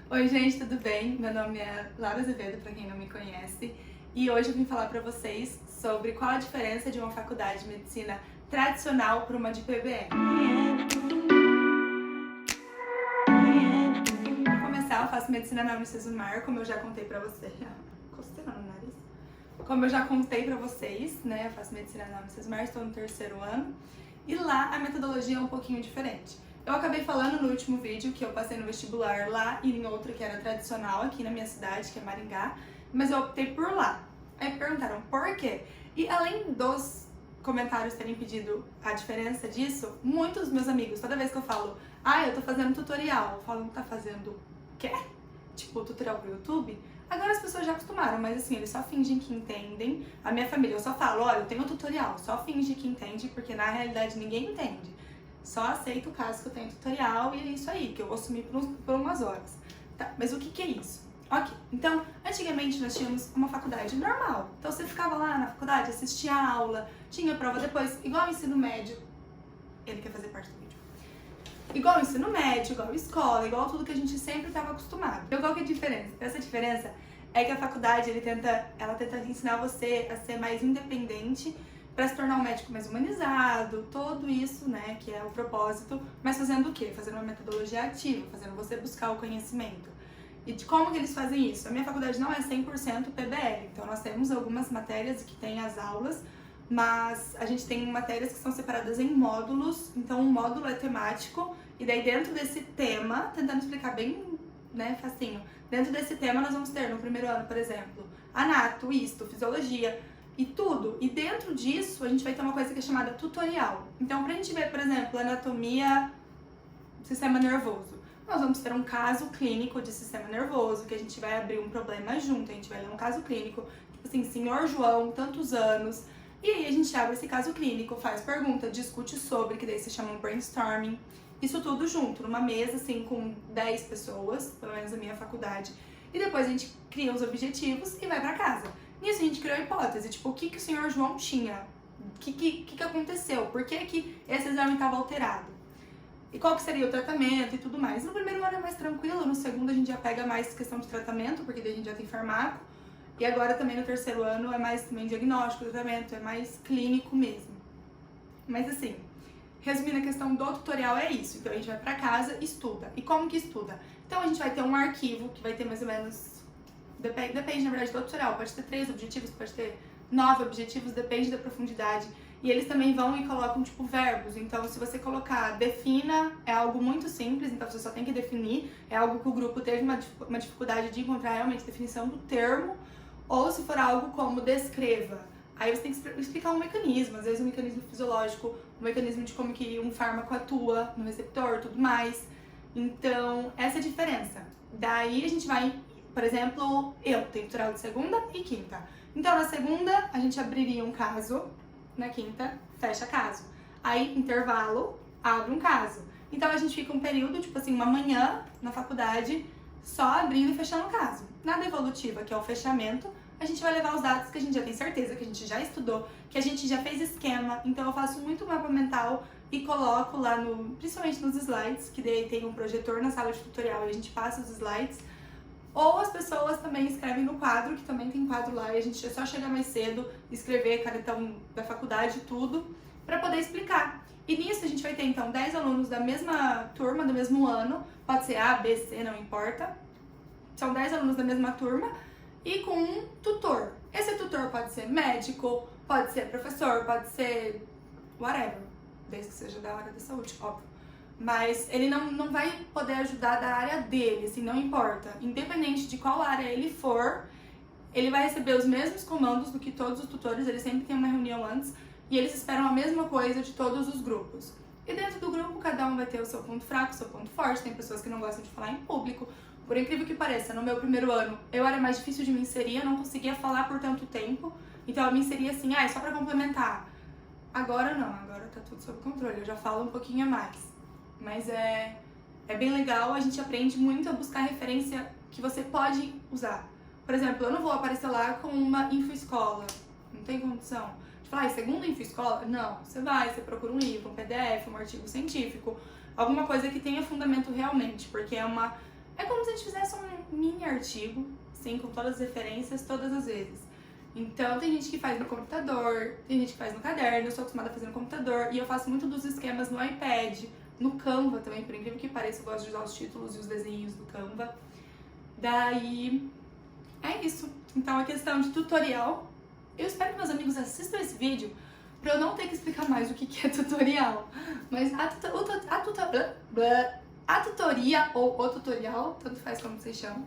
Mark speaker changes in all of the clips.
Speaker 1: Oi, gente, tudo bem? Meu nome é Laura Azevedo, para quem não me conhece, e hoje eu vim falar para vocês sobre qual a diferença de uma faculdade de medicina tradicional para uma de PBM. Para começar, eu faço medicina na Unicesumar, como eu já contei para vocês. Costeira no nariz. Como eu já contei para vocês, né? Eu faço medicina na Unicesumar, estou no 3º ano, e lá a metodologia é um pouquinho diferente. Eu acabei falando no último vídeo que eu passei no vestibular lá e em outra que era tradicional aqui na minha cidade, que é Maringá, mas eu optei por lá. Aí me perguntaram por quê? E além dos comentários terem pedido a diferença disso, muitos dos meus amigos, toda vez que eu falo, eu tô fazendo tutorial, eu falo, tá fazendo o quê? Tipo, tutorial pro YouTube? Agora as pessoas já acostumaram, mas assim, eles só fingem que entendem. A minha família, eu só falo, olha, eu tenho um tutorial, só finge que entende, porque na realidade ninguém entende. Só aceito o caso que eu tenho tutorial e é isso aí, que eu vou sumir por umas horas. Tá, mas o que é isso? Ok, então, antigamente nós tínhamos uma faculdade normal. Então você ficava lá na faculdade, assistia a aula, tinha prova depois, igual o ensino médio. Ele quer fazer parte do vídeo. Igual o ensino médio, igual a escola, igual tudo que a gente sempre estava acostumado. Então qual que é a diferença? Essa diferença é que a faculdade ela tenta ensinar você a ser mais independente para se tornar um médico mais humanizado, tudo isso, né, que é o propósito, mas fazendo o quê? Fazendo uma metodologia ativa, fazendo você buscar o conhecimento. E de como que eles fazem isso? A minha faculdade não é 100% PBL, então nós temos algumas matérias que tem as aulas, mas a gente tem matérias que são separadas em módulos, então um módulo é temático, e daí dentro desse tema, tentando explicar bem, né, facinho, dentro desse tema nós vamos ter no primeiro ano, por exemplo, anato, fisiologia, e tudo. E dentro disso, a gente vai ter uma coisa que é chamada tutorial. Então, pra gente ver, por exemplo, anatomia do sistema nervoso, nós vamos ter um caso clínico de sistema nervoso, que a gente vai abrir um problema junto, a gente vai ler um caso clínico, tipo assim, senhor João, tantos anos, e aí a gente abre esse caso clínico, faz pergunta, discute sobre, que daí se chama um brainstorming, isso tudo junto, numa mesa, assim, com 10 pessoas, pelo menos a minha faculdade, e depois a gente cria os objetivos e vai pra casa. Nisso a gente criou a hipótese, tipo, o que o senhor João tinha? O que aconteceu? Por que esse exame estava alterado? E qual que seria o tratamento e tudo mais. No primeiro ano é mais tranquilo, no segundo a gente já pega mais questão de tratamento, porque daí a gente já tem farmaco. E agora também no 3º ano é mais também diagnóstico, tratamento, é mais clínico mesmo. Mas assim, resumindo a questão do tutorial é isso. Então a gente vai pra casa, estuda. E como que estuda? Então a gente vai ter um arquivo que vai ter mais ou menos... Depende, na verdade, do tutorial. Pode ter 3 objetivos, pode ter 9 objetivos, depende da profundidade. E eles também vão e colocam, tipo, verbos. Então, se você colocar defina, é algo muito simples, então você só tem que definir. É algo que o grupo teve uma dificuldade de encontrar realmente a definição do termo. Ou se for algo como descreva. Aí você tem que explicar um mecanismo, às vezes um mecanismo fisiológico, um mecanismo de como que um fármaco atua no receptor, tudo mais. Então, essa é a diferença. Daí a gente vai... Por exemplo, eu tenho tutorial de segunda e quinta. Então, na segunda, a gente abriria um caso, na quinta, fecha caso. Aí, intervalo, abre um caso. Então, a gente fica um período, tipo assim, uma manhã na faculdade, só abrindo e fechando o caso. Na devolutiva, que é o fechamento, a gente vai levar os dados que a gente já tem certeza, que a gente já estudou, que a gente já fez esquema. Então, eu faço muito mapa mental e coloco lá, principalmente nos slides, que daí tem um projetor na sala de tutorial e a gente passa os slides. Ou as pessoas também escrevem no quadro, que também tem quadro lá, e a gente só chega mais cedo, escrever caretão da faculdade, tudo, para poder explicar. E nisso a gente vai ter, então, 10 alunos da mesma turma, do mesmo ano, pode ser A, B, C, não importa. São 10 alunos da mesma turma e com um tutor. Esse tutor pode ser médico, pode ser professor, pode ser whatever, desde que seja da área da saúde, óbvio. Mas ele não vai poder ajudar da área dele, assim, não importa. Independente de qual área ele for, ele vai receber os mesmos comandos do que todos os tutores, eles sempre têm uma reunião antes, e eles esperam a mesma coisa de todos os grupos. E dentro do grupo, cada um vai ter o seu ponto fraco, o seu ponto forte, tem pessoas que não gostam de falar em público. Por incrível que pareça, no meu primeiro ano, eu era mais difícil de me inserir, eu não conseguia falar por tanto tempo, então eu me inseria assim, só pra complementar. Agora não, agora tá tudo sob controle, eu já falo um pouquinho a mais. Mas é bem legal, a gente aprende muito a buscar referência que você pode usar. Por exemplo, eu não vou aparecer lá com uma infoescola, não tem condição. De falar, segunda infoescola? Não, você procura um livro, um PDF, um artigo científico, alguma coisa que tenha fundamento realmente, porque é como se a gente fizesse mini artigo, sim, com todas as referências, todas as vezes. Então, tem gente que faz no computador, tem gente que faz no caderno, eu sou acostumada a fazer no computador, e eu faço muito dos esquemas no iPad, no Canva também, por incrível que pareça, eu gosto de usar os títulos e os desenhos do Canva. Daí, é isso. Então, a questão de tutorial, eu espero que meus amigos assistam esse vídeo pra eu não ter que explicar mais o que é tutorial. Mas a tutoria ou o tutorial, tanto faz como vocês chamam,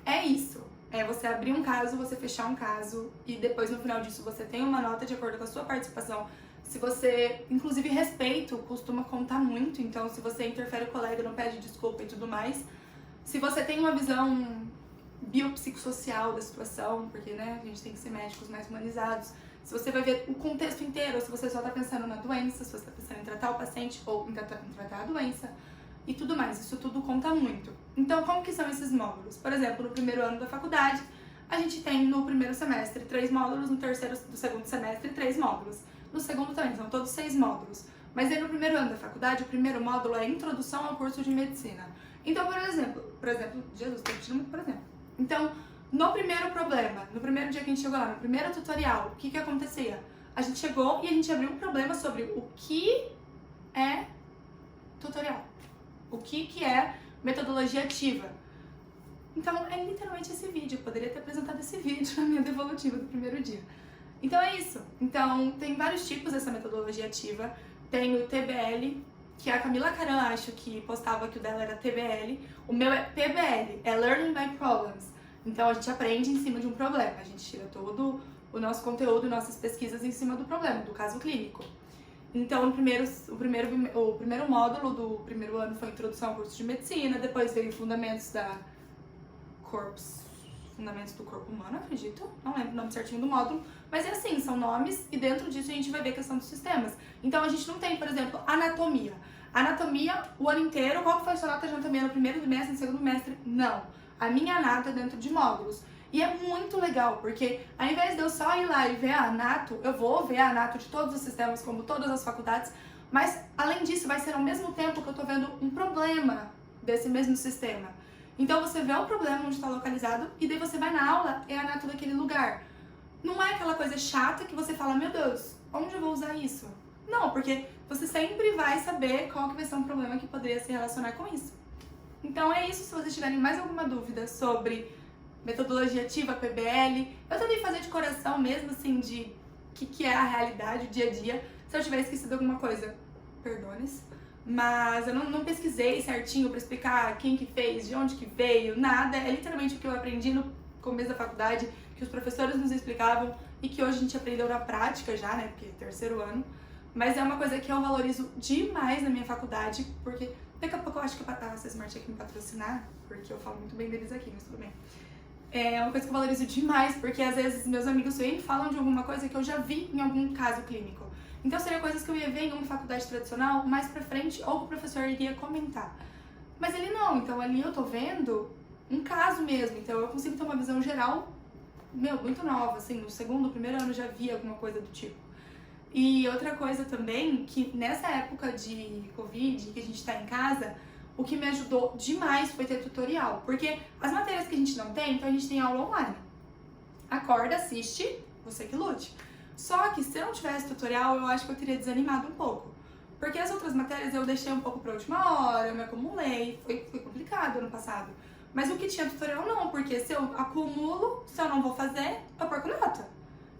Speaker 1: é isso. É você abrir um caso, você fechar um caso e depois no final disso você tem uma nota de acordo com a sua participação. Se você, inclusive respeito, costuma contar muito, então se você interfere o colega, não pede desculpa e tudo mais. Se você tem uma visão biopsicossocial da situação, porque né, a gente tem que ser médicos mais humanizados. Se você vai ver o contexto inteiro, se você só está pensando na doença, se você está pensando em tratar o paciente ou em tratar a doença e tudo mais, isso tudo conta muito. Então, como que são esses módulos? Por exemplo, no primeiro ano da faculdade, a gente tem no primeiro semestre 3 módulos, no terceiro do segundo semestre 3 módulos. No segundo também, são todos 6 módulos. Mas aí no primeiro ano da faculdade, o primeiro módulo é a introdução ao curso de medicina. Então, por exemplo, Jesus, tô pedindo muito por exemplo. Então, no primeiro problema, no primeiro dia que a gente chegou lá, no primeiro tutorial, o que acontecia? A gente chegou e a gente abriu um problema sobre o que é tutorial. O que é metodologia ativa. Então, é literalmente esse vídeo. Eu poderia ter apresentado esse vídeo na minha devolutiva do primeiro dia. Então, é isso. Então, tem vários tipos dessa metodologia ativa. Tem o TBL, que a Camila Caran, acho que postava que o dela era TBL. O meu é PBL, é Learning by Problems. Então, a gente aprende em cima de um problema. A gente tira todo o nosso conteúdo, nossas pesquisas em cima do problema, do caso clínico. Então, o primeiro módulo do primeiro ano foi Introdução ao Curso de Medicina, depois veio Fundamentos do Corpo Humano, acredito. Não lembro o nome certinho do módulo, mas é assim, são nomes e dentro disso a gente vai ver a questão dos sistemas. Então, a gente não tem, por exemplo, anatomia. Anatomia, o ano inteiro, qual que foi a sua nota de anatomia no primeiro semestre, no segundo semestre? Não. A minha anato é dentro de módulos. E é muito legal, porque ao invés de eu só ir lá e ver a anato, eu vou ver a anato de todos os sistemas, como todas as faculdades, mas além disso vai ser ao mesmo tempo que eu tô vendo um problema desse mesmo sistema. Então você vê o problema onde está localizado e daí você vai na aula e é a anato daquele lugar. Não é aquela coisa chata que você fala, meu Deus, onde eu vou usar isso? Não, porque você sempre vai saber qual que vai ser um problema que poderia se relacionar com isso. Então é isso, se vocês tiverem mais alguma dúvida sobre metodologia ativa, PBL, eu tentei fazer de coração mesmo, assim, de o que é a realidade, o dia a dia. Se eu tiver esquecido alguma coisa, perdones. Mas eu não pesquisei certinho pra explicar quem que fez, de onde que veio, nada. É literalmente o que eu aprendi no começo da faculdade, que os professores nos explicavam e que hoje a gente aprendeu na prática já, né, porque é terceiro ano. Mas é uma coisa que eu valorizo demais na minha faculdade, porque daqui a pouco eu acho que a Smart aqui me patrocinar, porque eu falo muito bem deles aqui, mas tudo bem. É uma coisa que eu valorizo demais, porque às vezes meus amigos vêm e falam de alguma coisa que eu já vi em algum caso clínico. Então seriam coisas que eu ia ver em uma faculdade tradicional mais pra frente, ou que o professor iria comentar. Mas ele não, então ali eu tô vendo um caso mesmo, então eu consigo ter uma visão geral, muito nova, assim, no segundo, primeiro ano eu já vi alguma coisa do tipo. E outra coisa também, que nessa época de Covid, que a gente tá em casa, o que me ajudou demais foi ter tutorial, porque as matérias que a gente não tem, então a gente tem aula online. Acorda, assiste, você que lute. Só que se eu não tivesse tutorial, eu acho que eu teria desanimado um pouco. Porque as outras matérias eu deixei um pouco pra última hora, eu me acumulei, foi complicado ano passado. Mas o que tinha tutorial não, porque se eu acumulo, se eu não vou fazer, eu perco nota.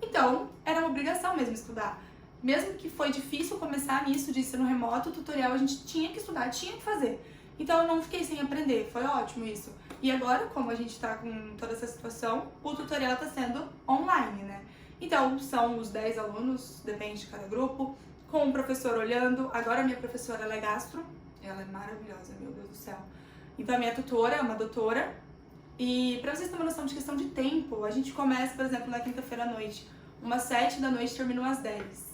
Speaker 1: Então, era uma obrigação mesmo estudar. Mesmo que foi difícil começar nisso de ensino remoto, o tutorial a gente tinha que estudar, tinha que fazer. Então eu não fiquei sem aprender, foi ótimo isso. E agora, como a gente tá com toda essa situação, o tutorial tá sendo online, né? Então são os 10 alunos, depende de cada grupo, com o professor olhando. Agora a minha professora, ela é gastro, ela é maravilhosa, meu Deus do céu. Então a minha tutora é uma doutora. E pra vocês terem uma noção de questão de tempo, a gente começa, por exemplo, na quinta-feira à noite, umas 7 da noite, termina umas 10.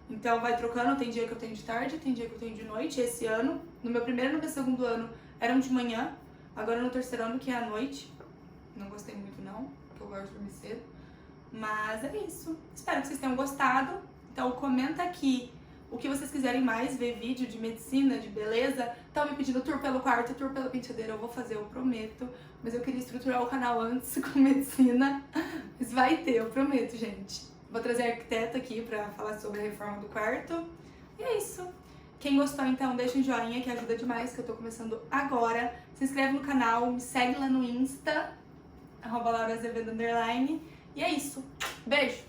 Speaker 1: Então vai trocando, tem dia que eu tenho de tarde, tem dia que eu tenho de noite. Esse ano, no meu primeiro e no meu segundo ano, eram de manhã. Agora no terceiro ano, que é à noite. Não gostei muito não, porque eu gosto de dormir cedo. Mas é isso. Espero que vocês tenham gostado. Então comenta aqui O que vocês quiserem mais ver vídeo de medicina, de beleza, estão me pedindo tour pelo quarto, tour pela penteadeira, eu vou fazer, eu prometo. Mas eu queria estruturar o canal antes com medicina. Mas vai ter, eu prometo, gente. Vou trazer arquiteto aqui pra falar sobre a reforma do quarto. E é isso. Quem gostou, então, deixa um joinha que ajuda demais, que eu tô começando agora. Se inscreve no canal, me segue lá no Insta, @LauraAzevedo_. E é isso. Beijo!